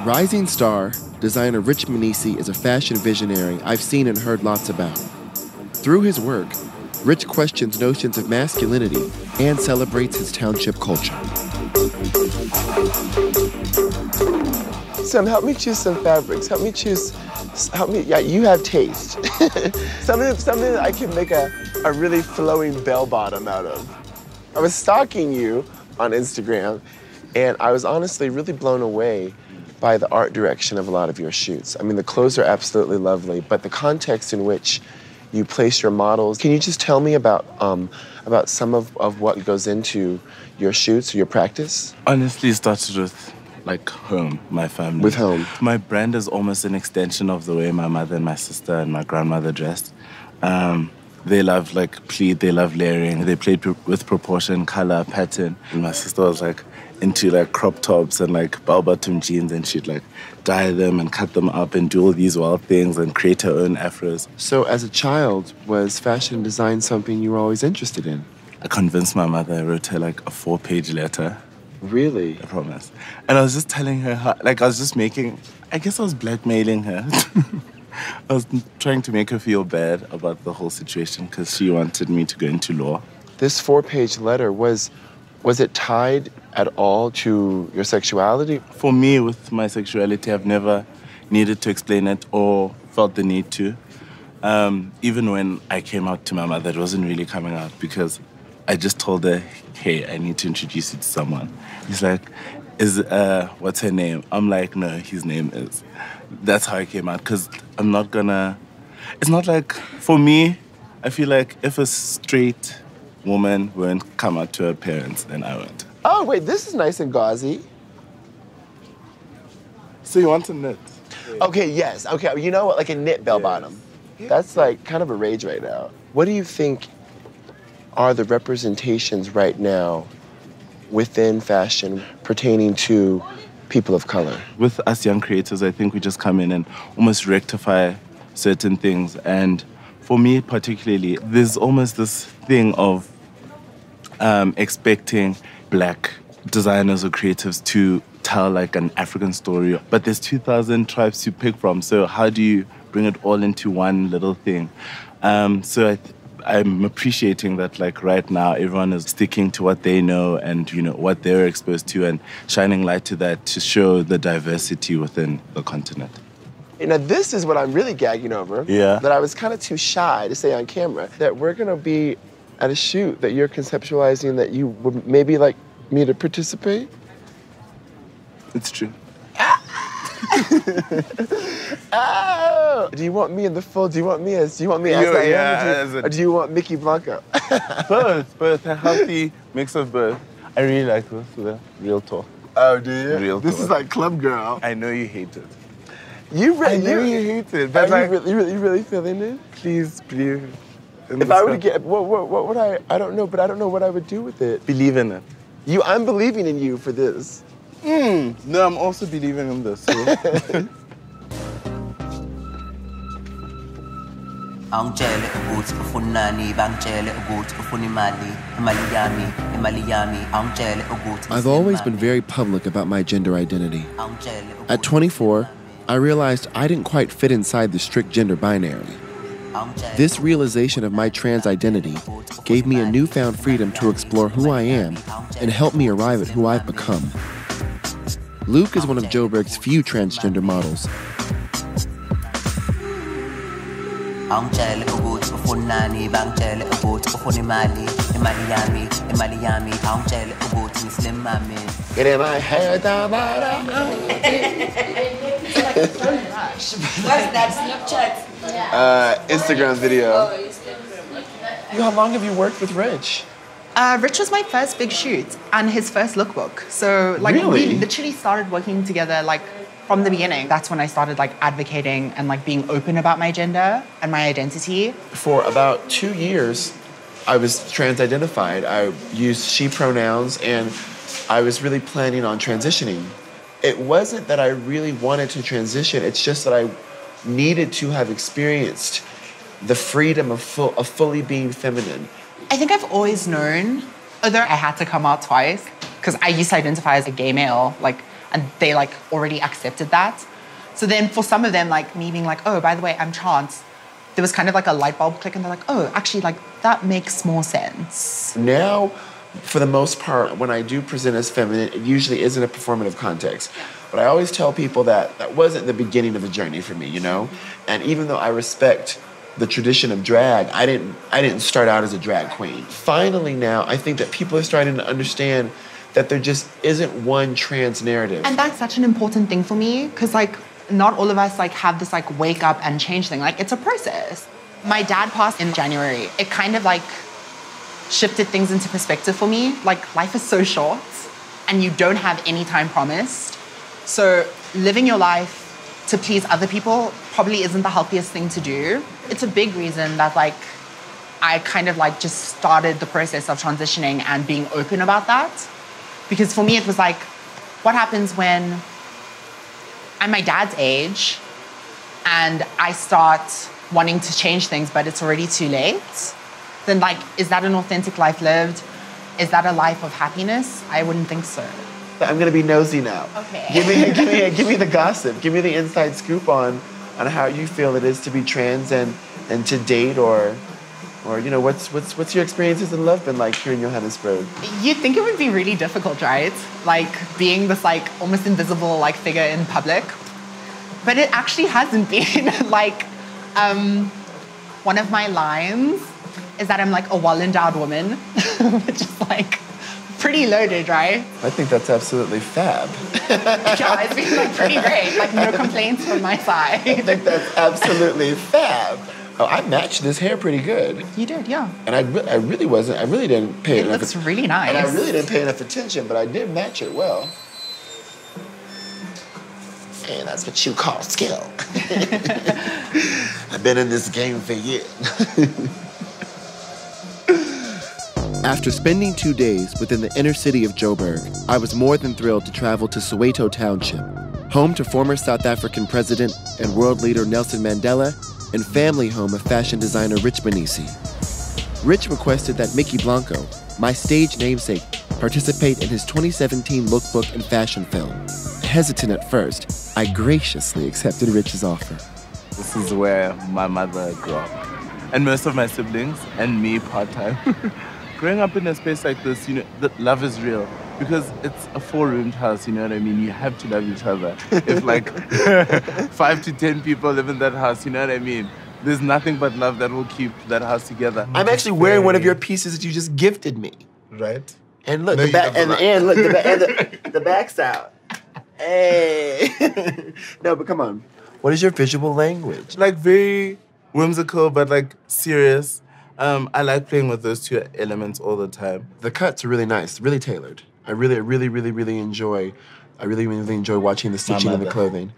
Rising star, designer Rich Mnisi is a fashion visionary I've seen and heard lots about. Through his work, Rich questions notions of masculinity and celebrates his township culture. Sam, help me choose some fabrics. Yeah, you have taste. something that I can make a really flowing bell bottom out of. I was stalking you on Instagram, and I was honestly really blown away by the art direction of a lot of your shoots. I mean, the clothes are absolutely lovely, but the context in which you place your models. Can you just tell me about some of what goes into your shoots, your practice? Honestly, it started with like home, my family. With home. My brand is almost an extension of the way my mother and my sister and my grandmother dressed. They love like pleat, they love layering, they played with proportion, color, pattern. And my sister was like into like crop tops and like bell-bottom jeans, and she'd like dye them and cut them up and do all these wild things and create her own afros. So as a child, was fashion design something you were always interested in? I convinced my mother. I wrote her like a 4-page letter. Really? I promise. And I was just telling her how, like I was just making, I guess I was blackmailing her. I was trying to make her feel bad about the whole situation because she wanted me to go into law. This 4-page letter, was it tied at all to your sexuality? For me, with my sexuality, I've never needed to explain it or felt the need to. Even when I came out to my mother, it wasn't really coming out because I just told her, hey, I need to introduce you to someone. He's like, what's her name? I'm like, no, his name is. That's how I came out, because I'm not gonna... It's not like, for me, I feel like if a straight woman won't come out to her parents, then I won't. Oh, wait, this is nice and gauzy. So you want a knit? Okay, yes. Okay, you know what? Like a knit bell bottom. Yeah. That's like kind of a rage right now. What do you think are the representations right now within fashion pertaining to people of color? With us young creators, I think we just come in and almost rectify certain things. And for me particularly, there's almost this thing of expecting Black designers or creatives to tell like an African story. But there's 2,000 tribes to pick from, so how do you bring it all into one little thing? So I'm appreciating that like right now everyone is sticking to what they know and you know what they're exposed to and shining light to that to show the diversity within the continent. Now this is what I'm really gagging over. Yeah. That I was kind of too shy to say on camera. That we're gonna be at a shoot that you're conceptualizing that you would maybe like me to participate. It's true. Oh! Do you want me in the full? Do you want me as Diana, or do you want Mykki Blanco? both. A healthy mix of both. I really like this, the real talk. Oh, do you? Real this talk. is like Club Girl. I know you hate it. I know you hate it, but are like, you really feeling it? please believe. If I were to get, what would I don't know, but I don't know what I would do with it. Believe in it. I'm believing in you for this. No, I'm also believing in this. So. I've always been very public about my gender identity. At 24, I realized I didn't quite fit inside the strict gender binary. This realization of my trans identity gave me a newfound freedom to explore who I am and help me arrive at who I've become. Luke is one of Joburg's few transgender models. Get in my hair, What's that, Snapchat? Instagram video. How long have you worked with Rich? Rich was my first big shoot and his first lookbook. So like Really? we literally started working together like from the beginning. That's when I started like advocating and like being open about my gender and my identity. For about 2 years, I was trans-identified. I used she pronouns and I was really planning on transitioning. It wasn't that I really wanted to transition, it's just that I needed to have experienced the freedom of fully being feminine. I think I've always known, although I had to come out twice, because I used to identify as a gay male. Like, and they like already accepted that. So then for some of them, like me being like, oh, by the way, I'm trans, there was kind of like a light bulb click and they're like, oh, actually, like that makes more sense. Now, for the most part, when I do present as feminine, it usually isn't a performative context. But I always tell people that that wasn't the beginning of a journey for me, you know? And even though I respect the tradition of drag, I didn't start out as a drag queen. Finally now, I think that people are starting to understand that there just isn't one trans narrative. And that's such an important thing for me, because like, not all of us like have this like wake up and change thing. Like, it's a process. My dad passed in January. It kind of like shifted things into perspective for me. Like, life is so short and you don't have any time promised. So living your life to please other people probably isn't the healthiest thing to do. It's a big reason that like I kind of like just started the process of transitioning and being open about that. Because for me, it was like, what happens when I'm my dad's age and I start wanting to change things, but it's already too late? Then like, is that an authentic life lived? Is that a life of happiness? I wouldn't think so. I'm gonna be nosy now. Okay. Give me the gossip. Give me the inside scoop on how you feel it is to be trans and to date or you know, what's your experiences in love been like here in Johannesburg? You'd think it would be really difficult, right? Like being this like almost invisible like figure in public. But it actually hasn't been. Like, one of my lines is that I'm like a well-endowed woman, which is like pretty loaded, right? I think that's absolutely fab. Yeah, it's been like pretty great. Like no complaints from my side. I think that's absolutely fab. Oh, I matched this hair pretty good. You did, yeah. And I really didn't pay enough. It looks really nice. And I really didn't pay enough attention, but I did match it well. And that's what you call skill. I've been in this game for years. After spending 2 days within the inner city of Joburg, I was more than thrilled to travel to Soweto Township, home to former South African president and world leader Nelson Mandela, and family home of fashion designer Rich Mnisi. Rich requested that Mykki Blanco, my stage namesake, participate in his 2017 lookbook and fashion film. Hesitant at first, I graciously accepted Rich's offer. This is where my mother grew up, and most of my siblings, and me part-time. Growing up in a space like this, you know, that love is real. Because it's a 4-roomed house, you know what I mean? You have to love each other. If like 5 to 10 people live in that house, you know what I mean? There's nothing but love that will keep that house together. I'm actually wearing one of your pieces that you just gifted me. Right? And look, the back, and look, the back's out. Hey. No, but come on. What is your visual language? Like very whimsical, but like serious. I like playing with those two elements all the time. The cuts are really nice, really tailored. I really enjoy watching the stitching of the clothing.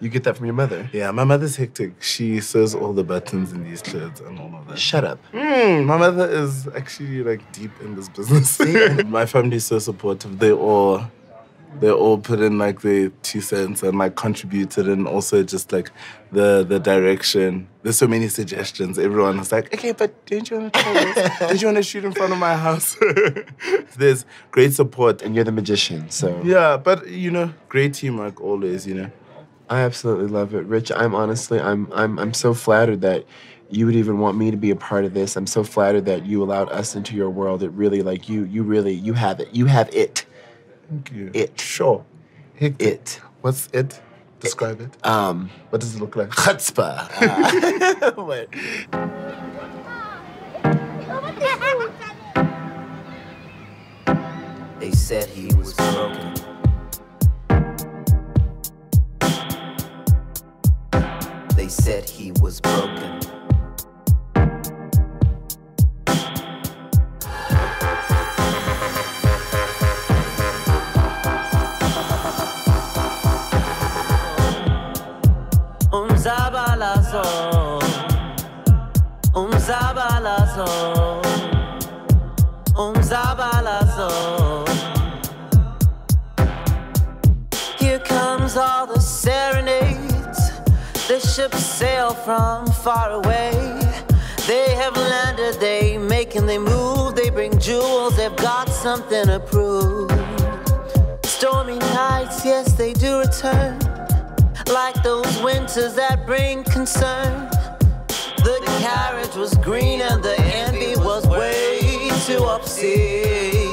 You get that from your mother? Yeah, my mother's hectic. She sews all the buttons in these clothes and all of that. Shut up. My mother is actually like deep in this business. My family's so supportive. They all put in like their 2 cents and like contributed, and also just like the direction. There's so many suggestions. Everyone was like, okay, but don't you want to try this? Don't you want to shoot in front of my house? There's great support. And you're the magician, so. Yeah, but you know, great teamwork always, you know. I absolutely love it. Rich, I'm so flattered that you would even want me to be a part of this. I'm so flattered that you allowed us into your world. It really, like, you have it. You have it. Thank you. It. Sure. It. What's it? Describe it. What does it look like? Chutzpah. They said he was broken. They said he was broken. Here comes all the serenades. The ships sail from far away. They have landed, they making they move. They bring jewels, they've got something to prove. Stormy nights, yes, they winters that bring concern. The carriage was green and the envy was way too obscene.